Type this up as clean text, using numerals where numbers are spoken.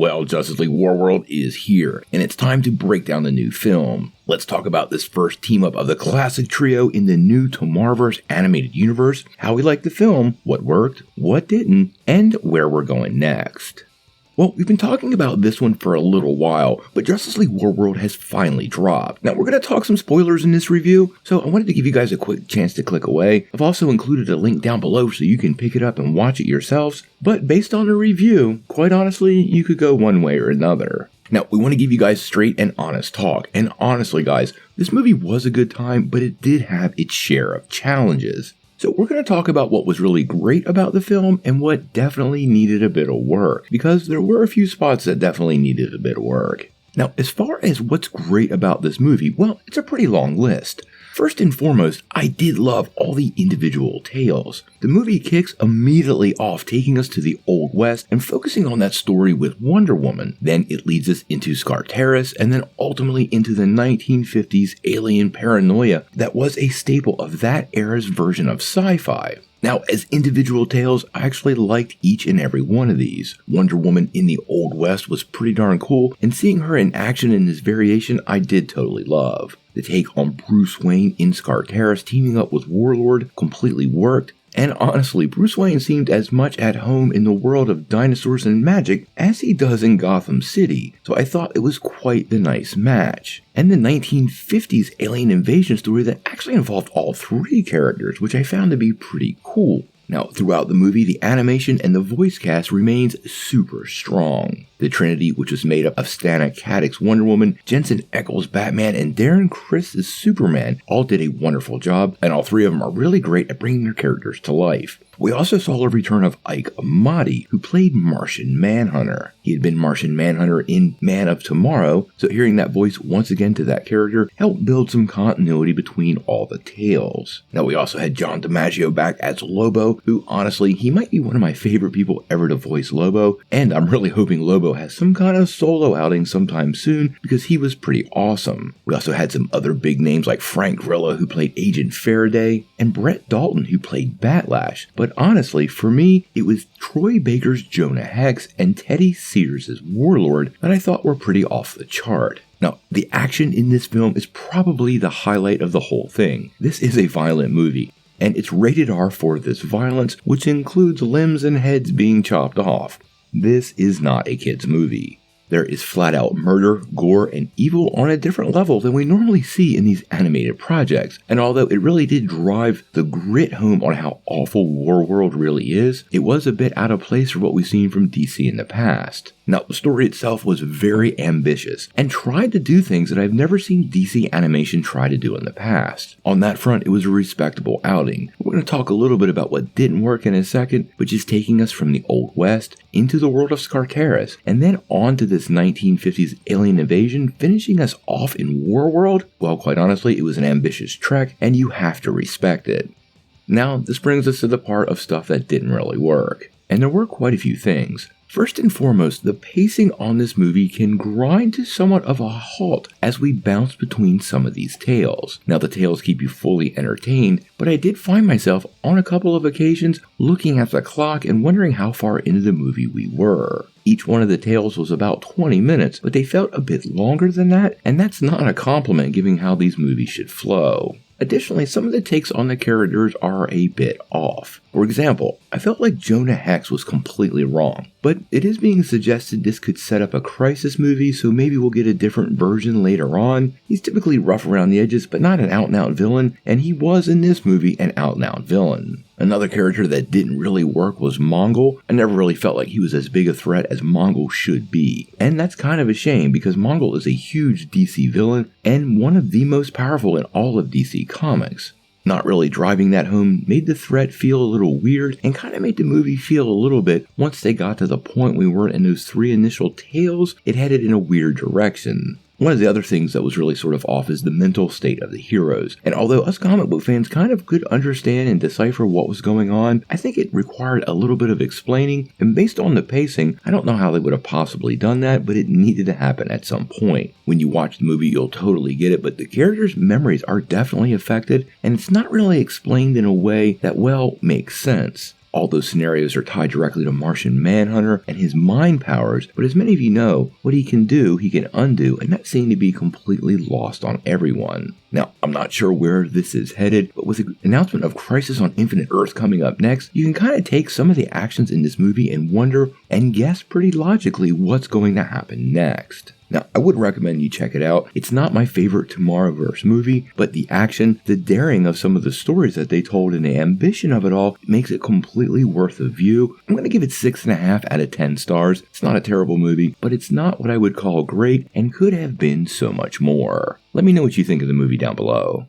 Well, Justice League Warworld is here, and it's time to break down the new film. Let's talk about this first team-up of the classic trio in the new Tomorrowverse animated universe, how we liked the film, what worked, what didn't, and where we're going next. Well, we've been talking about this one for a little while, but Justice League Warworld has finally dropped. Now, we're going to talk some spoilers in this review, so I wanted to give you guys a quick chance to click away. I've also included a link down below so you can pick it up and watch it yourselves, but based on the review, quite honestly, you could go one way or another. Now, we want to give you guys straight and honest talk, and honestly guys, this movie was a good time, but it did have its share of challenges. So we're going to talk about what was really great about the film and what definitely needed a bit of work, because there were a few spots that definitely needed a bit of work. Now, as far as what's great about this movie, well, it's a pretty long list. First and foremost, I did love all the individual tales. The movie kicks immediately off taking us to the Old West and focusing on that story with Wonder Woman. Then it leads us into Skartaris and then ultimately into the 1950s alien paranoia that was a staple of that era's version of sci-fi. Now, as individual tales, I actually liked each and every one of these. Wonder Woman in the Old West was pretty darn cool, and seeing her in action in this variation I did totally love. The take on Bruce Wayne in Skartaris teaming up with Warlord completely worked, and honestly, Bruce Wayne seemed as much at home in the world of dinosaurs and magic as he does in Gotham City, so I thought it was quite the nice match. And the 1950s alien invasion story that actually involved all three characters, which I found to be pretty cool. Now, throughout the movie, the animation and the voice cast remains super strong. The Trinity, which was made up of Stana Katic's Wonder Woman, Jensen Ackles' Batman, and Darren Criss' Superman, all did a wonderful job, and all three of them are really great at bringing their characters to life. We also saw a return of Ike Amati, who played Martian Manhunter. He had been Martian Manhunter in Man of Tomorrow, so hearing that voice once again to that character helped build some continuity between all the tales. Now, we also had John DiMaggio back as Lobo, who honestly, he might be one of my favorite people ever to voice Lobo, and I'm really hoping Lobo has some kind of solo outing sometime soon because he was pretty awesome. We also had some other big names like Frank Grillo, who played Agent Faraday, and Brett Dalton, who played Batlash. But honestly, for me, it was Troy Baker's Jonah Hex and Teddy Sears' Warlord that I thought were pretty off the chart. Now, the action in this film is probably the highlight of the whole thing. This is a violent movie, and it's rated R for this violence, which includes limbs and heads being chopped off. This is not a kid's movie. There is flat out murder, gore, and evil on a different level than we normally see in these animated projects. And although it really did drive the grit home on how awful Warworld really is, it was a bit out of place for what we've seen from DC in the past. Now, the story itself was very ambitious and tried to do things that I've never seen DC animation try to do in the past. On that front, it was a respectable outing. We're going to talk a little bit about what didn't work in a second, which is taking us from the Old West into the world of Skartaris, and then on to this 1950s alien invasion, finishing us off in Warworld. Well, quite honestly, it was an ambitious trek, and you have to respect it. Now, this brings us to the part of stuff that didn't really work. And there were quite a few things. First and foremost, the pacing on this movie can grind to somewhat of a halt as we bounce between some of these tales. Now, the tales keep you fully entertained, but I did find myself on a couple of occasions looking at the clock and wondering how far into the movie we were. Each one of the tales was about 20 minutes, but they felt a bit longer than that, and that's not a compliment given how these movies should flow. Additionally, some of the takes on the characters are a bit off. For example, I felt like Jonah Hex was completely wrong, but it is being suggested this could set up a Crisis movie, so maybe we'll get a different version later on. He's typically rough around the edges, but not an out-and-out villain, and he was in this movie an out-and-out villain. Another character that didn't really work was Mongol. I never really felt like he was as big a threat as Mongol should be. And that's kind of a shame because Mongol is a huge DC villain and one of the most powerful in all of DC Comics. Not really driving that home made the threat feel a little weird and kind of made the movie feel a little bit, once they got to the point we weren't in those three initial tales, it headed in a weird direction. One of the other things that was really sort of off is the mental state of the heroes, and although us comic book fans kind of could understand and decipher what was going on, I think it required a little bit of explaining, and based on the pacing, I don't know how they would have possibly done that, but it needed to happen at some point. When you watch the movie, you'll totally get it, but the characters' memories are definitely affected, and it's not really explained in a way that, well, makes sense. All those scenarios are tied directly to Martian Manhunter and his mind powers, but as many of you know, what he can do, he can undo, and that seemed to be completely lost on everyone. Now, I'm not sure where this is headed, but with the announcement of Crisis on Infinite Earths coming up next, you can kind of take some of the actions in this movie and wonder and guess pretty logically what's going to happen next. Now, I would recommend you check it out. It's not my favorite Tomorrowverse movie, but the action, the daring of some of the stories that they told, and the ambition of it all makes it completely worth a view. I'm going to give it 6.5 out of 10 stars. It's not a terrible movie, but it's not what I would call great and could have been so much more. Let me know what you think of the movie down below.